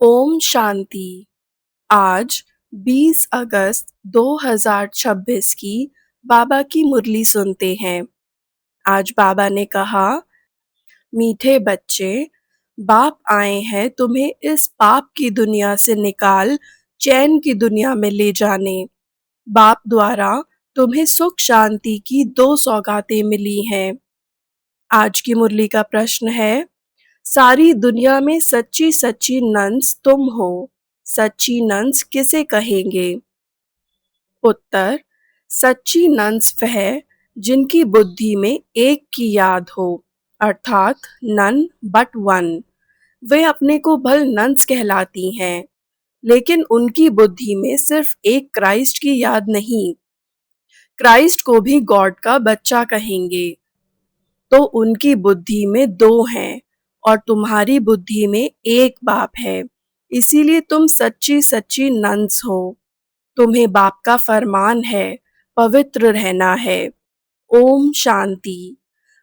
ओम शांति। आज 20 अगस्त 2026 की बाबा की मुरली सुनते हैं। आज बाबा ने कहा, मीठे बच्चे, बाप आए हैं तुम्हें इस पाप की दुनिया से निकाल चैन की दुनिया में ले जाने। बाप द्वारा तुम्हें सुख शांति की दो सौगातें मिली हैं। आज की मुरली का प्रश्न है, सारी दुनिया में सच्ची सच्ची नंस तुम हो, सच्ची नंस किसे कहेंगे? उत्तर, सच्ची नंस वह जिनकी बुद्धि में एक की याद हो, अर्थात नन बट वन। वे अपने को भल नंस कहलाती हैं, लेकिन उनकी बुद्धि में सिर्फ एक क्राइस्ट की याद नहीं, क्राइस्ट को भी गॉड का बच्चा कहेंगे। तो उनकी बुद्धि में दो हैं और तुम्हारी बुद्धि में एक बाप है। इसीलिए तुम सच्ची सच्ची नंस हो। तुम्हें बाप का फरमान है, पवित्र रहना है। ओम शांति।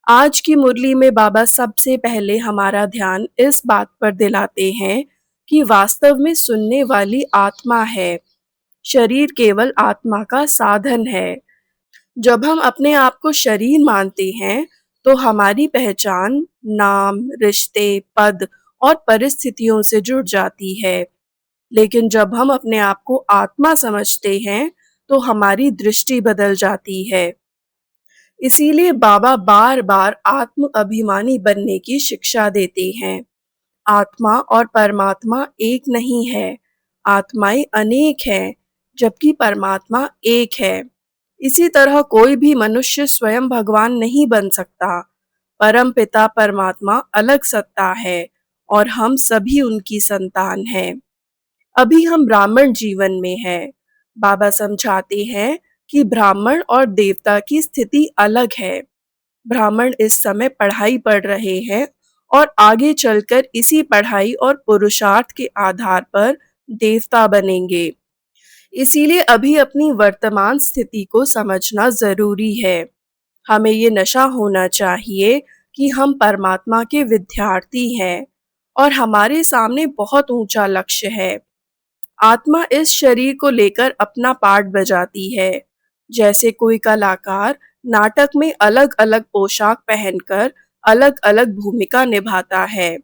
आज की मुरली में बाबा सबसे पहले हमारा ध्यान इस बात पर दिलाते हैं कि वास्तव में सुनने वाली आत्मा है। शरीर केवल आत्मा का साधन है। जब हम अपने आप को शरीर मानते हैं, तो हमारी पहचान नाम, रिश्ते, पद और परिस्थितियों से जुड़ जाती है। लेकिन जब हम अपने आप को आत्मा समझते हैं, तो हमारी दृष्टि बदल जाती है। इसीलिए बाबा बार बार आत्म अभिमानी बनने की शिक्षा देते हैं। आत्मा और परमात्मा एक नहीं है, आत्माएं अनेक हैं, जबकि परमात्मा एक है। इसी तरह कोई भी मनुष्य स्वयं भगवान नहीं बन सकता। परम पिता परमात्मा अलग सत्ता है और हम सभी उनकी संतान हैं। अभी हम ब्राह्मण जीवन में हैं। बाबा समझाते हैं कि ब्राह्मण और देवता की स्थिति अलग है। ब्राह्मण इस समय पढ़ाई पढ़ रहे हैं और आगे चलकर इसी पढ़ाई और पुरुषार्थ के आधार पर देवता बनेंगे। इसीलिए अभी अपनी वर्तमान स्थिति को समझना जरूरी है। हमें ये नशा होना चाहिए कि हम परमात्मा के विद्यार्थी हैं और हमारे सामने बहुत ऊंचा लक्ष्य है। आत्मा इस शरीर को लेकर अपना पार्ट बजाती है। जैसे कोई कलाकार नाटक में अलग अलग पोशाक पहनकर अलग अलग भूमिका निभाता है,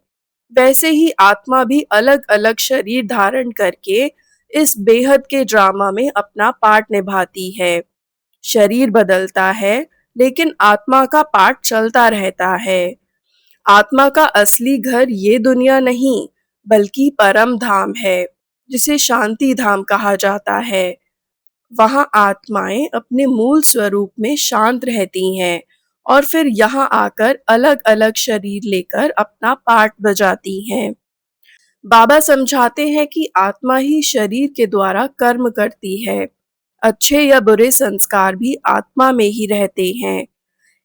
वैसे ही आत्मा भी अलग अलग शरीर धारण करके इस बेहद के ड्रामा में अपना पार्ट निभाती है। शरीर बदलता है, लेकिन आत्मा का पार्ट चलता रहता है। आत्मा का असली घर ये दुनिया नहीं, बल्कि परम धाम है, जिसे शांति धाम कहा जाता है। वहां आत्माएं अपने मूल स्वरूप में शांत रहती हैं और फिर यहाँ आकर अलग अलग शरीर लेकर अपना पार्ट बजाती हैं। बाबा समझाते हैं कि आत्मा ही शरीर के द्वारा कर्म करती है। अच्छे या बुरे संस्कार भी आत्मा में ही रहते हैं।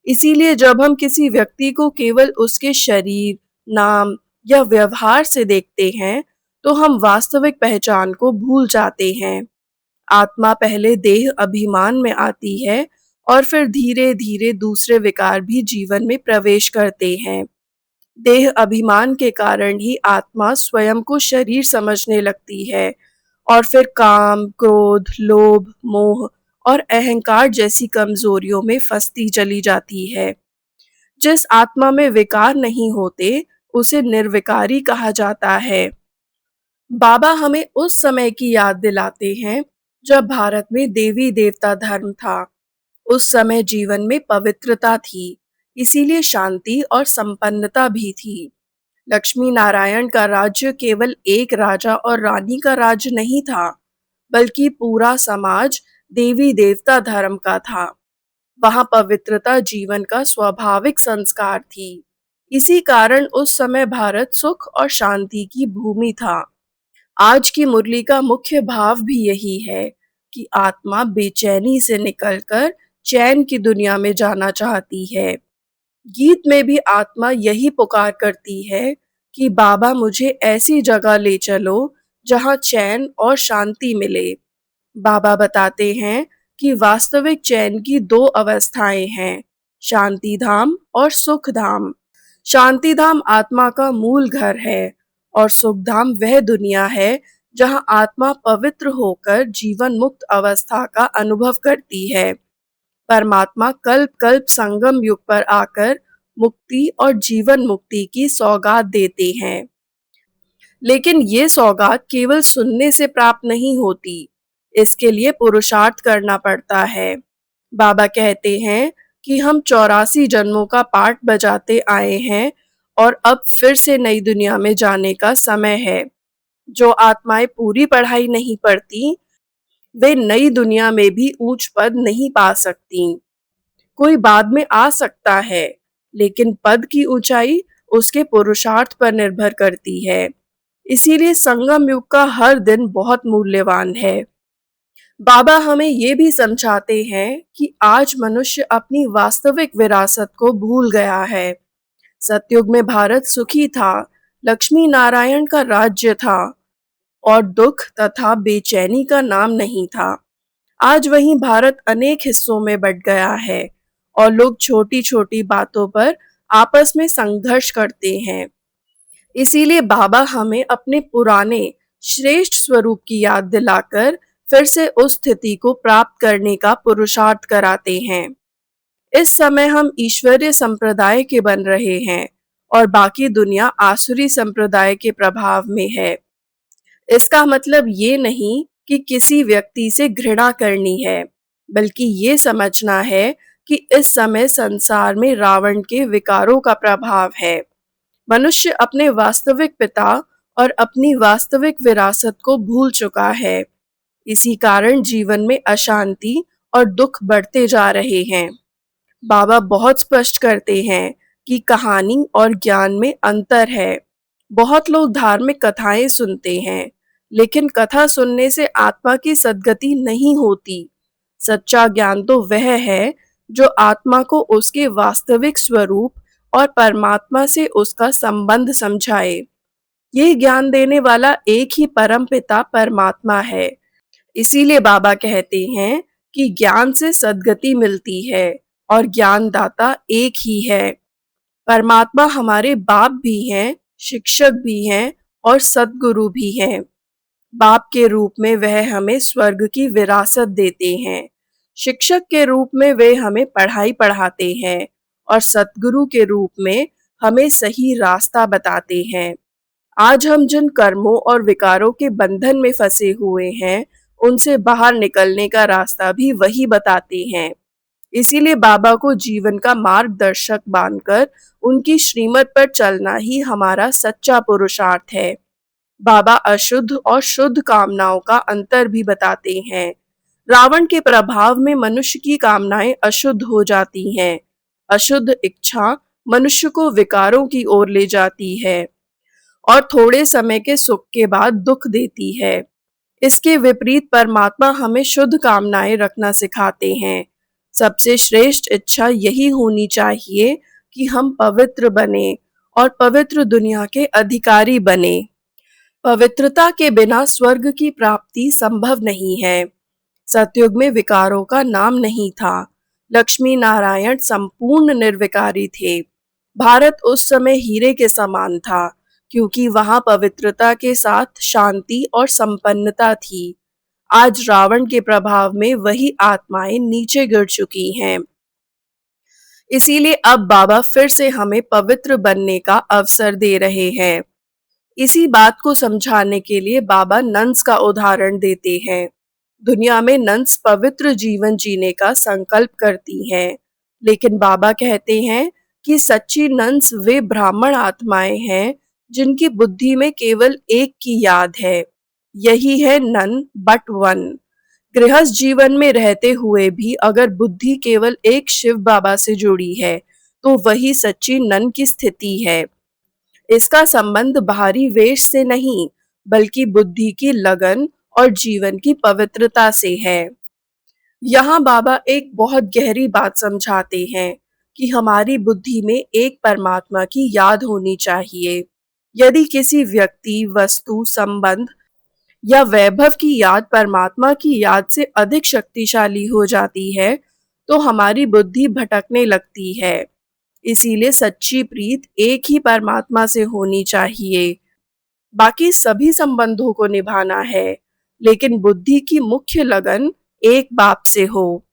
इसीलिए जब हम किसी व्यक्ति को केवल उसके शरीर, नाम या व्यवहार से देखते हैं, तो हम वास्तविक पहचान को भूल जाते हैं। आत्मा पहले देह अभिमान में आती है और फिर धीरे धीरे दूसरे विकार भी जीवन में प्रवेश करते हैं। देह अभिमान के कारण ही आत्मा स्वयं को शरीर समझने लगती है और फिर काम, क्रोध, लोभ, मोह और अहंकार जैसी कमजोरियों में फंसती चली जाती है। जिस आत्मा में विकार नहीं होते, उसे निर्विकारी कहा जाता है। बाबा हमें उस समय की याद दिलाते हैं जब भारत में देवी देवता धर्म था। उस समय जीवन में पवित्रता थी, इसीलिए शांति और संपन्नता भी थी। लक्ष्मी नारायण का राज्य केवल एक राजा और रानी का राज्य नहीं था, बल्कि पूरा समाज देवी देवता धर्म का था। वहां पवित्रता जीवन का स्वाभाविक संस्कार थी। इसी कारण उस समय भारत सुख और शांति की भूमि था। आज की मुरली का मुख्य भाव भी यही है कि आत्मा बेचैनी से निकलकर चैन की दुनिया में जाना चाहती है। गीत में भी आत्मा यही पुकार करती है कि बाबा मुझे ऐसी जगह ले चलो जहां चैन और शांति मिले। बाबा बताते हैं कि वास्तविक चैन की दो अवस्थाएं हैं, शांति धाम और सुख धाम। शांति धाम आत्मा का मूल घर है और सुखधाम वह दुनिया है जहाँ आत्मा पवित्र होकर जीवन मुक्त अवस्था का अनुभव करती है। परमात्मा कल्प कल्प संगम युग पर आकर मुक्ति और जीवन मुक्ति की सौगात देते हैं। लेकिन ये सौगात केवल सुनने से प्राप्त नहीं होती, इसके लिए पुरुषार्थ करना पड़ता है। बाबा कहते हैं कि हम 84 जन्मों का पाठ बजाते आए हैं और अब फिर से नई दुनिया में जाने का समय है। जो आत्माएं पूरी पढ़ाई नहीं पढ़ती, वे नई दुनिया में भी ऊंच पद नहीं पा सकती। कोई बाद में आ सकता है, लेकिन पद की ऊंचाई उसके पुरुषार्थ पर निर्भर करती है। इसीलिए संगम युग का हर दिन बहुत मूल्यवान है। बाबा हमें ये भी समझाते हैं कि आज मनुष्य अपनी वास्तविक विरासत को भूल गया है। सतयुग में भारत सुखी था, लक्ष्मी नारायण का राज्य था और दुख तथा बेचैनी का नाम नहीं था। आज वही भारत अनेक हिस्सों में बट गया है और लोग छोटी छोटी बातों पर आपस में संघर्ष करते हैं। इसीलिए बाबा हमें अपने पुराने श्रेष्ठ स्वरूप की याद दिलाकर फिर से उस स्थिति को प्राप्त करने का पुरुषार्थ कराते हैं। इस समय हम ईश्वरीय संप्रदाय के बन रहे हैं और बाकी दुनिया आसुरी संप्रदाय के प्रभाव में है। इसका मतलब ये नहीं कि किसी व्यक्ति से घृणा करनी है, बल्कि ये समझना है कि इस समय संसार में रावण के विकारों का प्रभाव है। मनुष्य अपने वास्तविक पिता और अपनी वास्तविक विरासत को भूल चुका है। इसी कारण जीवन में अशांति और दुख बढ़ते जा रहे हैं। बाबा बहुत स्पष्ट करते हैं कि कहानी और ज्ञान में अंतर है। बहुत लोग धार्मिक कथाएं सुनते हैं, लेकिन कथा सुनने से आत्मा की सद्गति नहीं होती। सच्चा ज्ञान तो वह है जो आत्मा को उसके वास्तविक स्वरूप और परमात्मा से उसका संबंध समझाए। ये ज्ञान देने वाला एक ही परम पिता परमात्मा है। इसीलिए बाबा कहते हैं कि ज्ञान से सद्गति मिलती है और ज्ञानदाता एक ही है। परमात्मा हमारे बाप भी हैं, शिक्षक भी हैं और सद्गुरु भी हैं। बाप के रूप में वह हमें स्वर्ग की विरासत देते हैं। शिक्षक के रूप में वे हमें पढ़ाई पढ़ाते हैं और सद्गुरु के रूप में हमें सही रास्ता बताते हैं। आज हम जिन कर्मों और विकारों के बंधन में फंसे हुए हैं, उनसे बाहर निकलने का रास्ता भी वही बताते हैं। इसीलिए बाबा को जीवन का मार्गदर्शक मानकर उनकी श्रीमत पर चलना ही हमारा सच्चा पुरुषार्थ है। बाबा अशुद्ध और शुद्ध कामनाओं का अंतर भी बताते हैं। रावण के प्रभाव में मनुष्य की कामनाएं अशुद्ध हो जाती हैं। अशुद्ध इच्छा मनुष्य को विकारों की ओर ले जाती है और थोड़े समय के सुख के बाद दुख देती है। इसके विपरीत परमात्मा हमें शुद्ध कामनाएं रखना सिखाते हैं। सबसे श्रेष्ठ इच्छा यही होनी चाहिए कि हम पवित्र बने और पवित्र दुनिया के अधिकारी बने। पवित्रता के बिना स्वर्ग की प्राप्ति संभव नहीं है। सतयुग में विकारों का नाम नहीं था। लक्ष्मी नारायण संपूर्ण निर्विकारी थे। भारत उस समय हीरे के समान था, क्योंकि वहां पवित्रता के साथ शांति और संपन्नता थी। आज रावण के प्रभाव में वही आत्माएं नीचे गिर चुकी हैं। इसीलिए अब बाबा फिर से हमें पवित्र बनने का अवसर दे रहे हैं। इसी बात को समझाने के लिए बाबा नंस का उदाहरण देते हैं। दुनिया में नंस पवित्र जीवन जीने का संकल्प करती हैं, लेकिन बाबा कहते हैं कि सच्ची नंस वे ब्राह्मण आत्माएं हैं जिनकी बुद्धि में केवल एक की याद है। यही है नन बट वन। गृहस्थ जीवन में रहते हुए भी अगर बुद्धि केवल एक शिव बाबा से जुड़ी है, तो वही सच्ची नन की स्थिति है। इसका संबंध बाहरी वेश से नहीं, बल्कि बुद्धि की लगन और जीवन की पवित्रता से है। यहाँ बाबा एक बहुत गहरी बात समझाते हैं कि हमारी बुद्धि में एक परमात्मा की याद होनी चाहिए। यदि किसी व्यक्ति, वस्तु, संबंध या वैभव की याद परमात्मा की याद से अधिक शक्तिशाली हो जाती है, तो हमारी बुद्धि भटकने लगती है। इसीलिए सच्ची प्रीत एक ही परमात्मा से होनी चाहिए। बाकी सभी संबंधों को निभाना है, लेकिन बुद्धि की मुख्य लगन एक बाप से हो।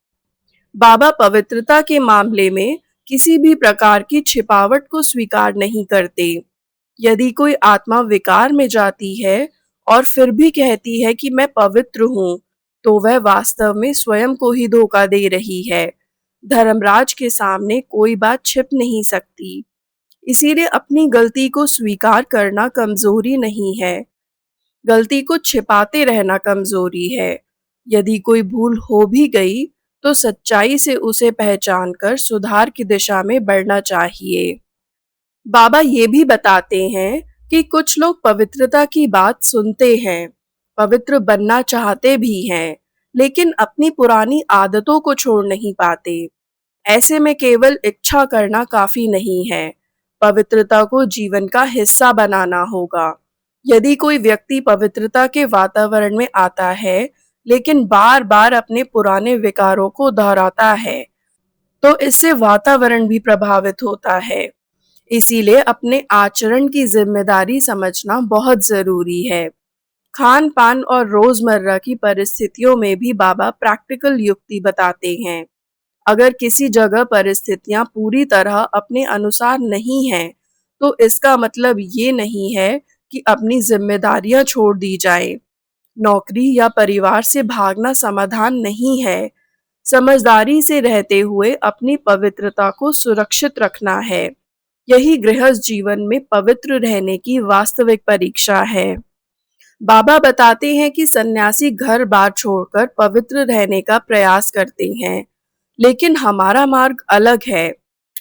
बाबा पवित्रता के मामले में किसी भी प्रकार की छिपावट को स्वीकार नहीं करते। यदि कोई आत्मा विकार में जाती है और फिर भी कहती है कि मैं पवित्र हूँ, तो वह वास्तव में स्वयं को ही धोखा दे रही है। धर्मराज के सामने कोई बात छिप नहीं सकती। इसीलिए अपनी गलती को स्वीकार करना कमजोरी नहीं है, गलती को छिपाते रहना कमजोरी है। यदि कोई भूल हो भी गई, तो सच्चाई से उसे पहचान कर सुधार की दिशा में बढ़ना चाहिए। बाबा ये भी बताते हैं कि कुछ लोग पवित्रता की बात सुनते हैं, पवित्र बनना चाहते भी हैं, लेकिन अपनी पुरानी आदतों को छोड़ नहीं पाते। ऐसे में केवल इच्छा करना काफी नहीं है, पवित्रता को जीवन का हिस्सा बनाना होगा। यदि कोई व्यक्ति पवित्रता के वातावरण में आता है, लेकिन बार बार अपने पुराने विकारों को दोहराता है, तो इससे वातावरण भी प्रभावित होता है। इसीलिए अपने आचरण की जिम्मेदारी समझना बहुत जरूरी है। खान पान और रोजमर्रा की परिस्थितियों में भी बाबा प्रैक्टिकल युक्ति बताते हैं। अगर किसी जगह परिस्थितियां पूरी तरह अपने अनुसार नहीं हैं, तो इसका मतलब ये नहीं है कि अपनी जिम्मेदारियां छोड़ दी जाएं। नौकरी या परिवार से भागना समाधान नहीं है। समझदारी से रहते हुए अपनी पवित्रता को सुरक्षित रखना है। यही गृहस्थ जीवन में पवित्र रहने की वास्तविक परीक्षा है। बाबा बताते हैं कि सन्यासी घर बार छोड़कर पवित्र रहने का प्रयास करते हैं, लेकिन हमारा मार्ग अलग है।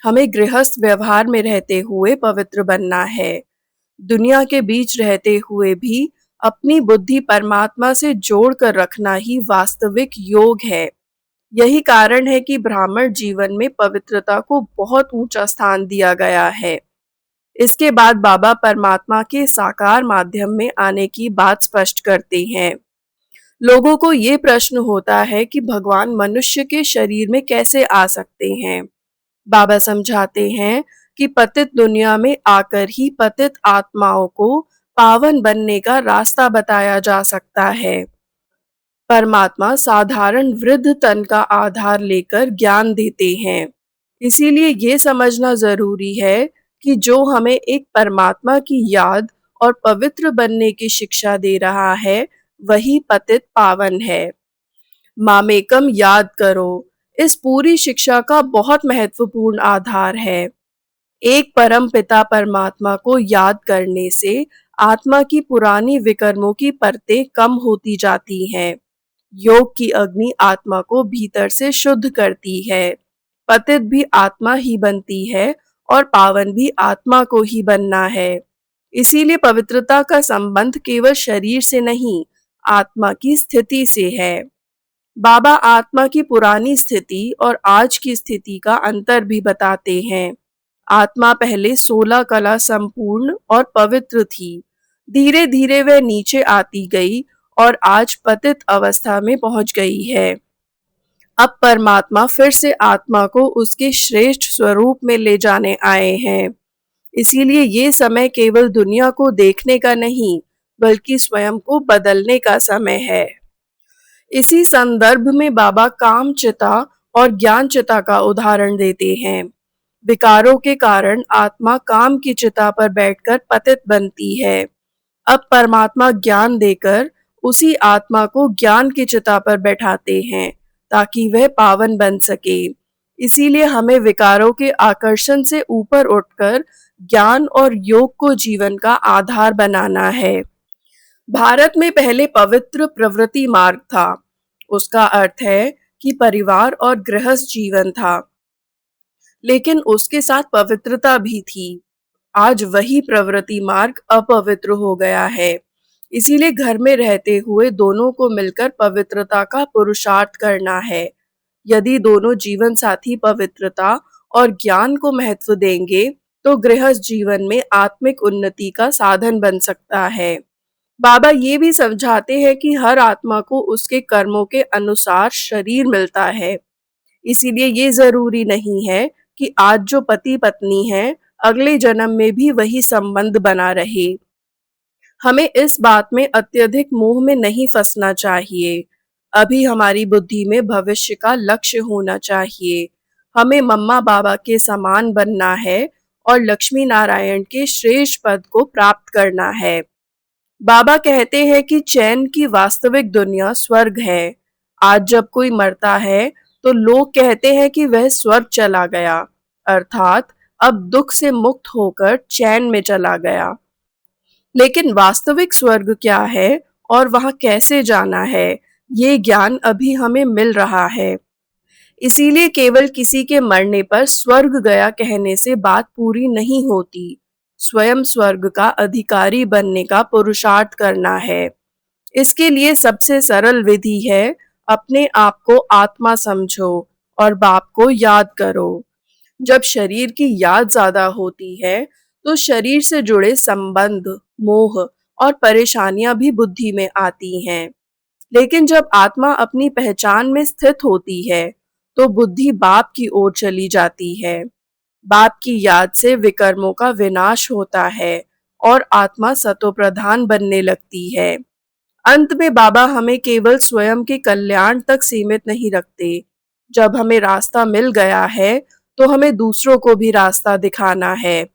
हमें गृहस्थ व्यवहार में रहते हुए पवित्र बनना है। दुनिया के बीच रहते हुए भी अपनी बुद्धि परमात्मा से जोड़कर रखना ही वास्तविक योग है। यही कारण है कि ब्राह्मण जीवन में पवित्रता को बहुत ऊंचा स्थान दिया गया है। इसके बाद बाबा परमात्मा के साकार माध्यम में आने की बात स्पष्ट करते हैं। लोगों को ये प्रश्न होता है कि भगवान मनुष्य के शरीर में कैसे आ सकते हैं। बाबा समझाते हैं कि पतित दुनिया में आकर ही पतित आत्माओं को पावन बनने का रास्ता बताया जा सकता है। परमात्मा साधारण वृद्ध तन का आधार लेकर ज्ञान देते हैं। इसीलिए ये समझना जरूरी है कि जो हमें एक परमात्मा की याद और पवित्र बनने की शिक्षा दे रहा है, वही पतित पावन है। मामेकम याद करो, इस पूरी शिक्षा का बहुत महत्वपूर्ण आधार है। एक परम पिता परमात्मा को याद करने से आत्मा की पुरानी विकर्मों की परतें कम होती जाती हैं। योग की अग्नि आत्मा को भीतर से शुद्ध करती है। पतित भी आत्मा ही बनती है और पावन भी आत्मा को ही बनना है। इसीलिए पवित्रता का संबंध केवल शरीर से नहीं, आत्मा की स्थिति से है। बाबा आत्मा की पुरानी स्थिति और आज की स्थिति का अंतर भी बताते हैं। आत्मा पहले 16 कला संपूर्ण और पवित्र थी। धीरे धीरे वह नीचे आती गई और आज पतित अवस्था में पहुंच गई है। अब परमात्मा फिर से आत्मा को उसके श्रेष्ठ स्वरूप में ले जाने आए हैं। इसीलिए ये समय केवल दुनिया को देखने का नहीं, बल्कि स्वयं को बदलने का समय है। इसी संदर्भ में बाबा काम चिता और ज्ञान चिता का उदाहरण देते हैं। विकारों के कारण आत्मा काम की चिता पर बैठकर पतित बनती है। अब परमात्मा ज्ञान देकर उसी आत्मा को ज्ञान की चिता पर बैठाते हैं, ताकि वह पावन बन सके। इसीलिए हमें विकारों के आकर्षण से ऊपर उठकर ज्ञान और योग को जीवन का आधार बनाना है। भारत में पहले पवित्र प्रवृत्ति मार्ग था। उसका अर्थ है कि परिवार और गृहस्थ जीवन था, लेकिन उसके साथ पवित्रता भी थी। आज वही प्रवृत्ति मार्ग अपवित्र हो गया है। इसीलिए घर में रहते हुए दोनों को मिलकर पवित्रता का पुरुषार्थ करना है। यदि दोनों जीवन साथी पवित्रता और ज्ञान को महत्व देंगे, तो गृहस्थ जीवन में आत्मिक उन्नति का साधन बन सकता है। बाबा ये भी समझाते हैं कि हर आत्मा को उसके कर्मों के अनुसार शरीर मिलता है। इसीलिए ये जरूरी नहीं है कि आज जो पति पत्नी है, अगले जन्म में भी वही संबंध बना रहे। हमें इस बात में अत्यधिक मोह में नहीं फंसना चाहिए। अभी हमारी बुद्धि में भविष्य का लक्ष्य होना चाहिए। हमें मम्मा बाबा के समान बनना है और लक्ष्मी नारायण के श्रेष्ठ पद को प्राप्त करना है। बाबा कहते हैं कि चैन की वास्तविक दुनिया स्वर्ग है। आज जब कोई मरता है तो लोग कहते हैं कि वह स्वर्ग चला गया, अर्थात अब दुख से मुक्त होकर चैन में चला गया। लेकिन वास्तविक स्वर्ग क्या है और वहां कैसे जाना है, ये ज्ञान अभी हमें मिल रहा है। इसीलिए केवल किसी के मरने पर स्वर्ग गया कहने से बात पूरी नहीं होती। स्वयं स्वर्ग का अधिकारी बनने का पुरुषार्थ करना है। इसके लिए सबसे सरल विधि है, अपने आप को आत्मा समझो और बाप को याद करो। जब शरीर की याद ज्यादा होती है तो शरीर से जुड़े संबंध, मोह और परेशानियां भी बुद्धि में आती हैं। लेकिन जब आत्मा अपनी पहचान में स्थित होती है तो बुद्धि बाप की ओर चली जाती है। बाप की याद से विकर्मों का विनाश होता है और आत्मा सतोप्रधान बनने लगती है। अंत में बाबा हमें केवल स्वयं के कल्याण तक सीमित नहीं रखते। जब हमें रास्ता मिल गया है तो हमें दूसरों को भी रास्ता दिखाना है।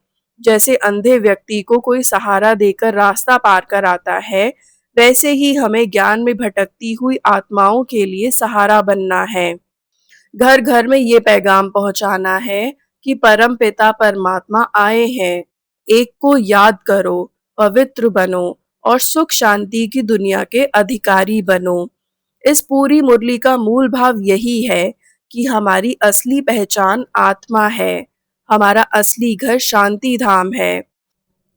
जैसे अंधे व्यक्ति को कोई सहारा देकर रास्ता पार कराता है, वैसे ही हमें ज्ञान में भटकती हुई आत्माओं के लिए सहारा बनना है। घर घर में ये पैगाम पहुंचाना है कि परम पिता परमात्मा आए हैं। एक को याद करो, पवित्र बनो और सुख शांति की दुनिया के अधिकारी बनो। इस पूरी मुरली का मूल भाव यही है कि हमारी असली पहचान आत्मा है। हमारा असली घर शांति धाम है।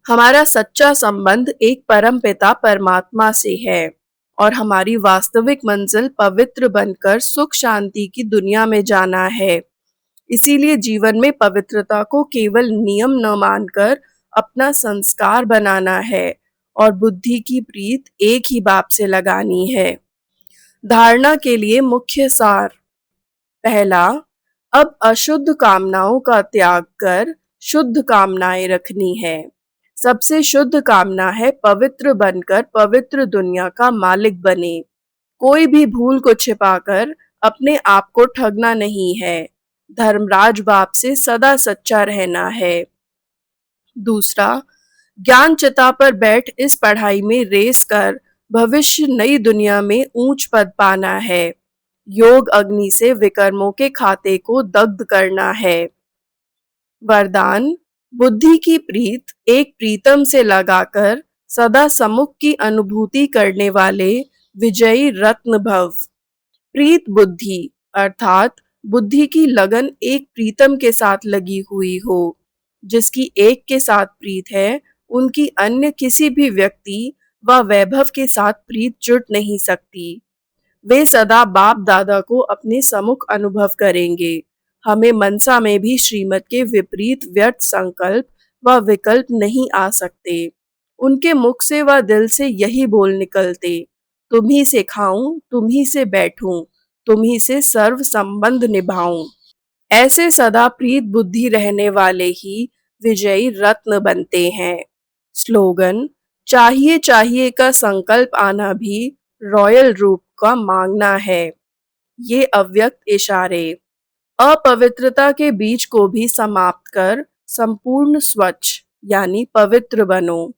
हमारा सच्चा संबंध एक परम पिता परमात्मा से है और हमारी वास्तविक मंजिल पवित्र बनकर सुख शांति की दुनिया में जाना है। इसीलिए जीवन में पवित्रता को केवल नियम न मानकर अपना संस्कार बनाना है और बुद्धि की प्रीत एक ही बाप से लगानी है। धारणा के लिए मुख्य सार। पहला, अब अशुद्ध कामनाओं का त्याग कर शुद्ध कामनाएं रखनी है। सबसे शुद्ध कामना है पवित्र बनकर पवित्र दुनिया का मालिक बने। कोई भी भूल को छिपाकर अपने आप को ठगना नहीं है। धर्मराज बाप से सदा सच्चा रहना है। दूसरा, ज्ञान चिता पर बैठ इस पढ़ाई में रेस कर भविष्य नई दुनिया में ऊंच पद पाना है। योग अग्नि से विकर्मों के खाते को दग्ध करना है। वरदान, बुद्धि की प्रीत एक प्रीतम से लगाकर सदा सम्मुख की अनुभूति करने वाले विजयी रत्न भव। प्रीत बुद्धि अर्थात बुद्धि की लगन एक प्रीतम के साथ लगी हुई हो। जिसकी एक के साथ प्रीत है, उनकी अन्य किसी भी व्यक्ति व वैभव के साथ प्रीत जुट नहीं सकती। वे सदा बाप दादा को अपने सम्मुख अनुभव करेंगे। हमें मनसा में भी श्रीमत के विपरीत व्यर्थ संकल्प व विकल्प नहीं आ सकते। उनके मुख से व दिल से यही बोल निकलते, तुम ही से खाऊं, तुम ही से बैठूं, तुम ही से सर्व संबंध निभाऊं। ऐसे सदा प्रीत बुद्धि रहने वाले ही विजयी रत्न बनते हैं। स्लोगन, चाहिए चाहिए का संकल्प आना भी रॉयल रूप का मांगना है। ये अव्यक्त इशारे। अपवित्रता के बीज को भी समाप्त कर संपूर्ण स्वच्छ यानी पवित्र बनो।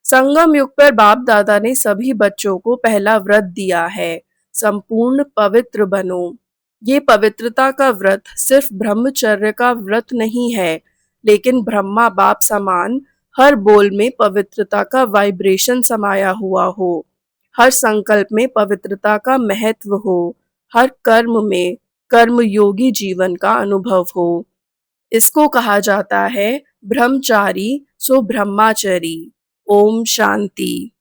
संगम युग पर बाप दादा ने सभी बच्चों को पहला व्रत दिया है, संपूर्ण पवित्र बनो। ये पवित्रता का व्रत सिर्फ ब्रह्मचर्य का व्रत नहीं है, लेकिन ब्रह्मा बाप समान हर बोल में पवित्रता का वाइब्रेशन समाया हुआ हो, हर संकल्प में पवित्रता का महत्व हो, हर कर्म में कर्मयोगी जीवन का अनुभव हो। इसको कहा जाता है ब्रह्मचारी सो ब्रह्माचरी। ओम शांति।